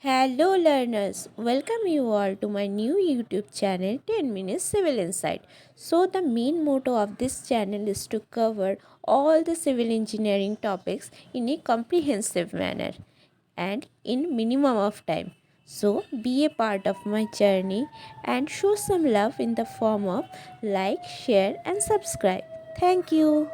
Hello learners, welcome you all to my new YouTube channel 10 Minutes Civil Insight. So the main motto of this channel is to cover all the civil engineering topics in a comprehensive manner and in minimum of time. So be a part of my journey and show some love in the form of like, share and subscribe. Thank you.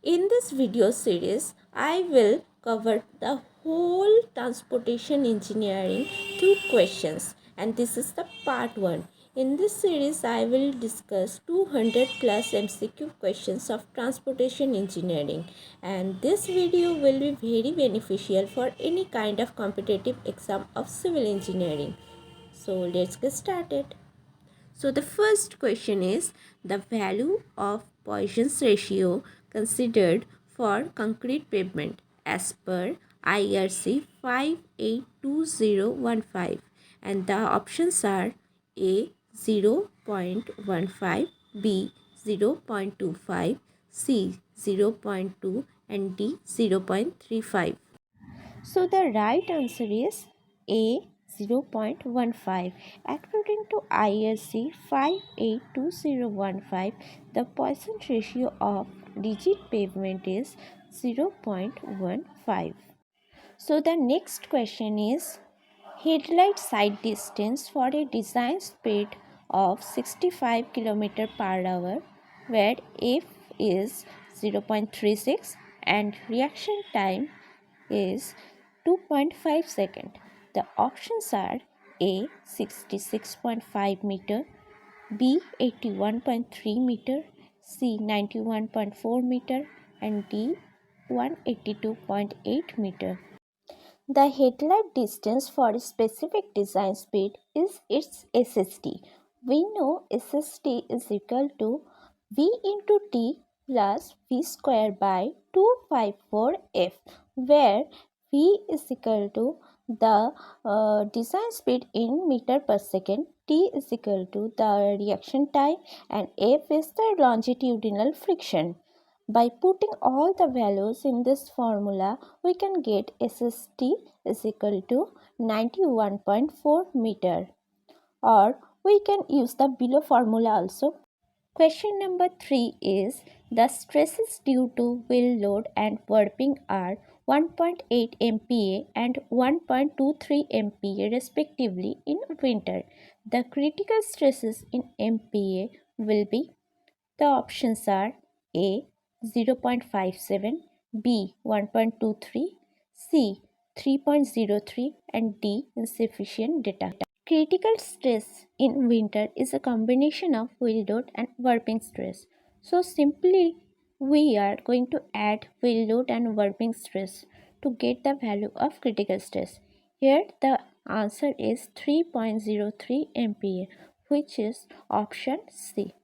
In this video series, I will cover the whole transportation engineering through questions, and this is the part 1. In this series, I will discuss 200 plus MCQ questions of transportation engineering, and this video will be very beneficial for any kind of competitive exam of civil engineering. So let's get started. So the first question is the value of Poisson's ratio considered for concrete pavement as per IRC 582015, and the options are A 0.15, B 0.25, C 0.2 and D 0.35. So the right answer is A 0.15. According to ISC 582015, the Poisson ratio of rigid pavement is 0.15. So the next question is headlight sight distance for a design speed of 65 km per hour where f is 0.36 and reaction time is 2.5 seconds. The options are A 66.5 meter, B 81.3 meter, C 91.4 meter and D 182.8 meter. The headlight distance for a specific design speed is its SST. We know SST is equal to V into T plus V square by 254F, where V is equal to the design speed in meter per second, T is equal to the reaction time, and F is the longitudinal friction. By putting all the values in this formula, we can get SST is equal to 91.4 meter, or we can use the below formula also. Question number 3 is the stresses due to wheel load and warping are 1.8 MPa and 1.23 MPa respectively in winter. The critical stresses in MPa will be, the options are A 0.57, B 1.23, C 3.03 and D insufficient data. Critical stress in winter is a combination of wheel load and warping stress. So simply we are going to add wheel load and warping stress to get the value of critical stress. Here the answer is 3.03 MPa, which is option C.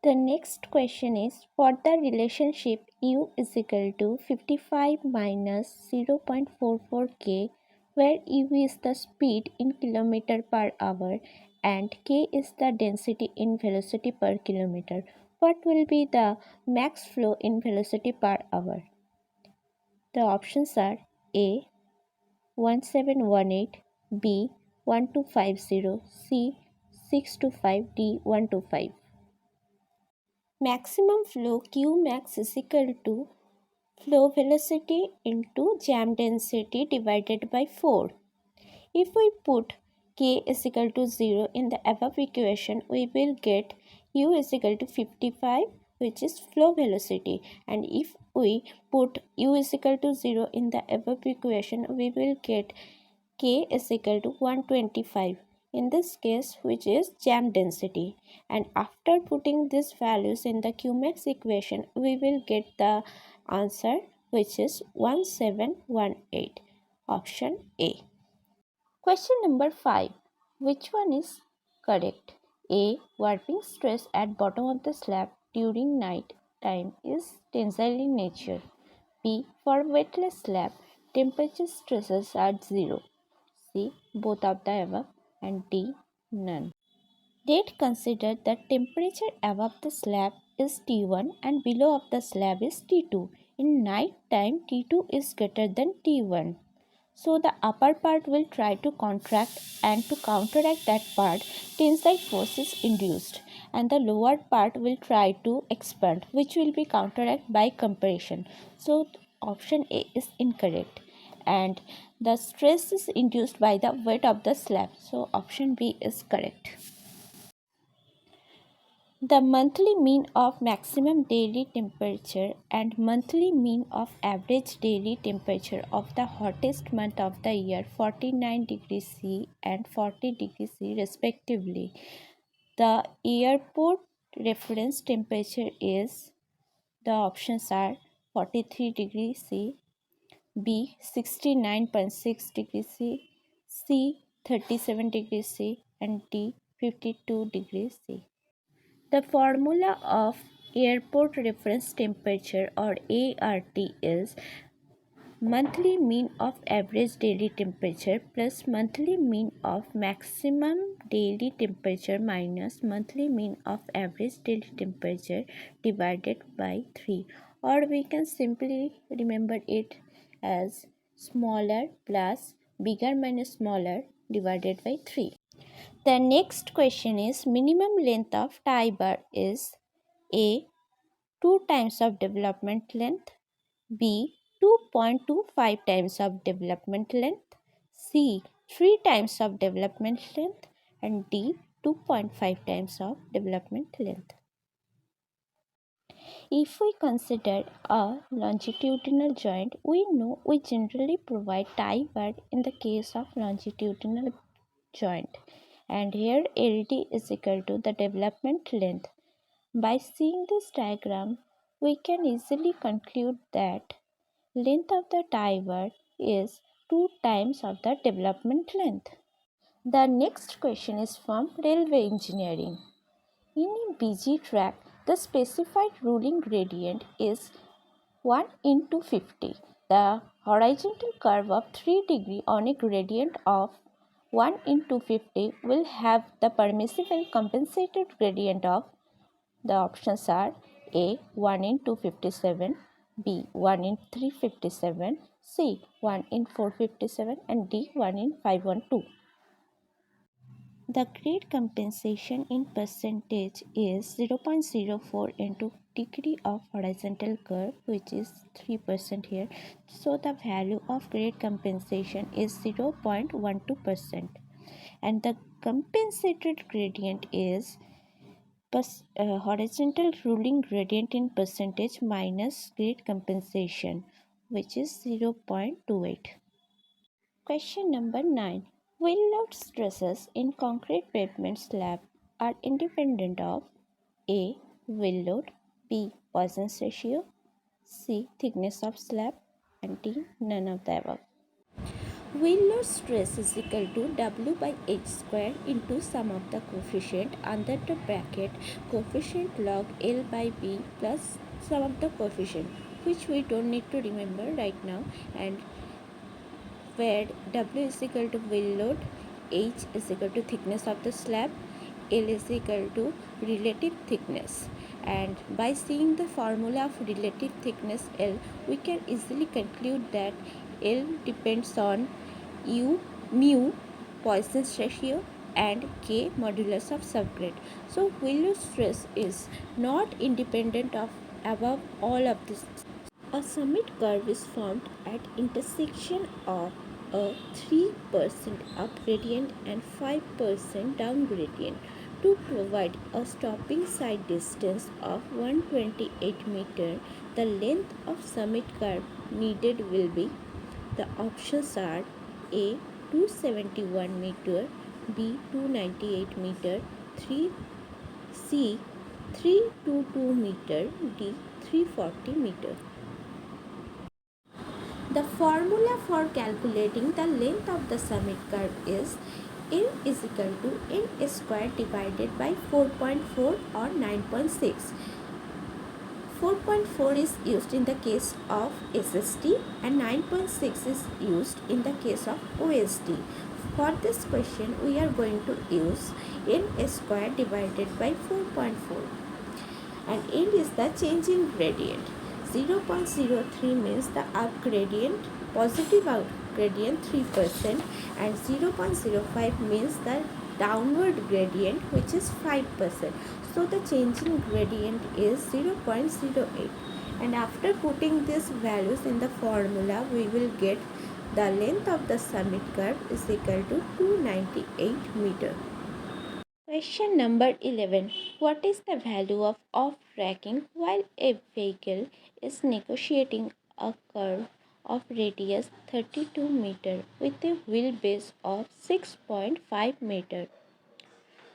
The next question is for the relationship U is equal to 55 minus 0.44 k, where U is the speed in kilometer per hour and k is the density in velocity per kilometer. What will be the max flow in velocity per hour? The options are A 1718, B 1250, C 625, D 125. Maximum flow Qmax is equal to flow velocity into jam density divided by 4. If we put K is equal to 0 in the above equation, we will get U is equal to 55, which is flow velocity. And if we put U is equal to 0 in the above equation, we will get K is equal to 125 in this case, which is jam density, and after putting these values in the Qmax equation we will get the answer, which is 1718, option A. Question number 5. Which one is correct? A. Warping stress at bottom of the slab during night time is tensile in nature. B. For wetless slab, temperature stresses are 0. C. Both of the above, and D. None. Date consider that temperature above the slab is T1 and below of the slab is T2. In night time, T2 is greater than T1. So the upper part will try to contract, and to counteract that part, tensile force is induced, and the lower part will try to expand, which will be counteracted by compression. So option A is incorrect, and the stress is induced by the weight of the slab. So option B is correct. The monthly mean of maximum daily temperature and monthly mean of average daily temperature of the hottest month of the year, 49 degrees C and 40 degrees C respectively. The airport reference temperature is, the options are 43 degrees C, B 69.6 degrees C, C 37 degrees C, and D 52 degrees C. The formula of airport reference temperature or ART is monthly mean of average daily temperature plus monthly mean of maximum daily temperature minus monthly mean of average daily temperature divided by 3, or we can simply remember it as smaller plus bigger minus smaller divided by 3. The next question is minimum length of tie bar is A 2 times of development length, B 2.25 times of development length, C 3 times of development length, and D 2.5 times of development length. If we consider a longitudinal joint, we know we generally provide tie bar in the case of longitudinal joint, and here LD is equal to the development length. By seeing this diagram, we can easily conclude that length of the tie bar is 2 times of the development length. The next question is from railway engineering. In a busy track, the specified ruling gradient is 1 into 50. The horizontal curve of 3 degree on a gradient of 1 into 50 will have the permissible compensated gradient of, the options are A 1 in 257, B 1 in 357, C 1 in 457, and D 1 in 512. The grade compensation in percentage is 0.04 into degree of horizontal curve, which is 3% here. So the value of grade compensation is 0.12%, and the compensated gradient is horizontal ruling gradient in percentage minus grade compensation, which is 0.28. Question number 9. Wheel load stresses in concrete pavement slab are independent of A. Wheel load, B. Poisson's ratio, C. Thickness of slab, and D. None of the above. Wheel load stress is equal to W by H square into sum of the coefficient under the bracket coefficient log L by B plus sum of the coefficient, which we don't need to remember right now, and where W is equal to wheel load, H is equal to thickness of the slab, L is equal to relative thickness. And by seeing the formula of relative thickness L, we can easily conclude that L depends on U, mu, Poisson's ratio, and K, modulus of subgrade. So wheel load stress is not independent of above all of this. A summit curve is formed at intersection of a 3% up gradient and 5% down gradient. To provide a stopping side distance of 128 meter, the length of summit curve needed will be, the options are A 271 meter, B 298 meter, 3 C 322 meter, D 340 meter. The formula for calculating the length of the summit curve is L is equal to N square divided by 4.4 or 9.6. 4.4 is used in the case of SST and 9.6 is used in the case of OSD. For this question, we are going to use N square divided by 4.4, and N is the change in gradient. 0.03 means the up gradient, positive gradient 3% and 0.05 means the downward gradient which is 5%. So the changing gradient is 0.08, and after putting these values in the formula we will get the length of the summit curve is equal to 298 meter. Question number 11. What is the value of off-tracking while a vehicle is negotiating a curve of radius 32 meter with a wheelbase of 6.5 meter?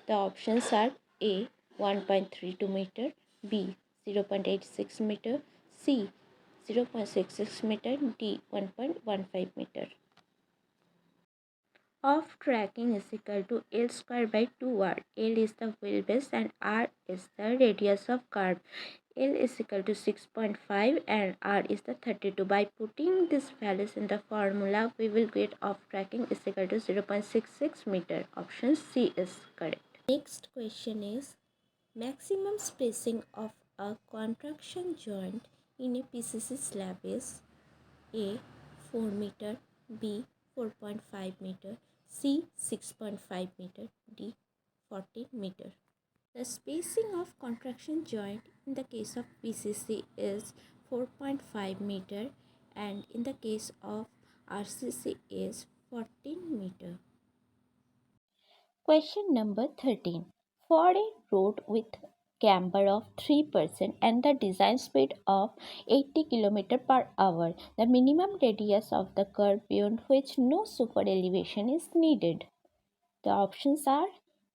The options are A 1.32 meter, B 0.86 meter, C 0.66 meter, D 1.15 meter. Of tracking is equal to L square by 2R. L is the wheelbase and R is the radius of curve. L is equal to 6.5 and R is the 32. By putting these values in the formula, we will get of tracking is equal to 0.66 meter. Option C is correct. Next question is maximum spacing of a contraction joint in a PCC slab is A 4 meter, B 4.5 meter, C 6.5 meter, D 40 meter. The spacing of contraction joint in the case of PCC is 4.5 meter and in the case of RCC is 14 meter. Question number 13. For a road with camber of 3% and the design speed of 80 km per hour, the minimum radius of the curve beyond which no super elevation is needed. The options are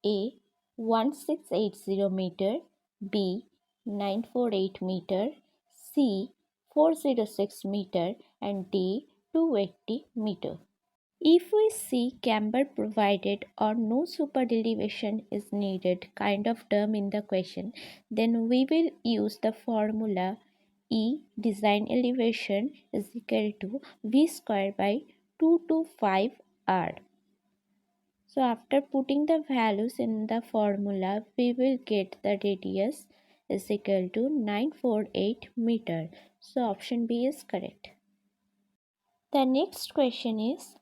A 1680 meter, B 948 meter, C 406 meter and D 280 meter. If we see camber provided or no super elevation is needed kind of term in the question, then we will use the formula E design elevation is equal to V square by 225 R. So after putting the values in the formula, we will get the radius is equal to 948 meter. So option B is correct. The next question is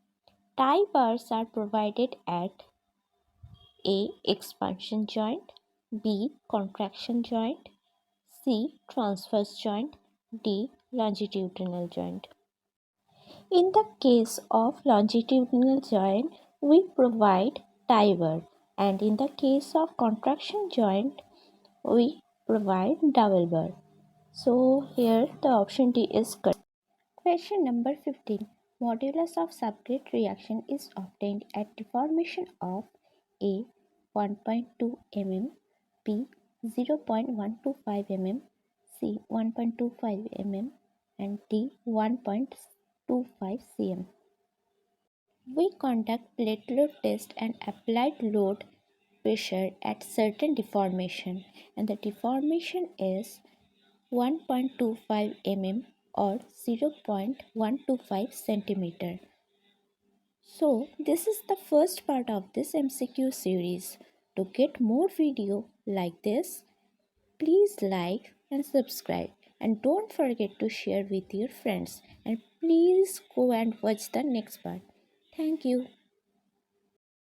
tie bars are provided at A. Expansion joint, B. Contraction joint, C. Transverse joint, D. Longitudinal joint. In the case of longitudinal joint, we provide tie bar, and in the case of contraction joint, we provide double bar. So here the option D is correct. Question number 15. Modulus of subgrade reaction is obtained at deformation of A 1.2 mm, B 0.125 mm, C 1.25 mm and D 1.25 cm. We conduct plate load test and applied load pressure at certain deformation, and the deformation is 1.25 mm or 0.125 centimeter. So this is the first part of this MCQ series. To get more video like this, please like and subscribe, and don't forget to share with your friends, and please go and watch the next part. Thank you.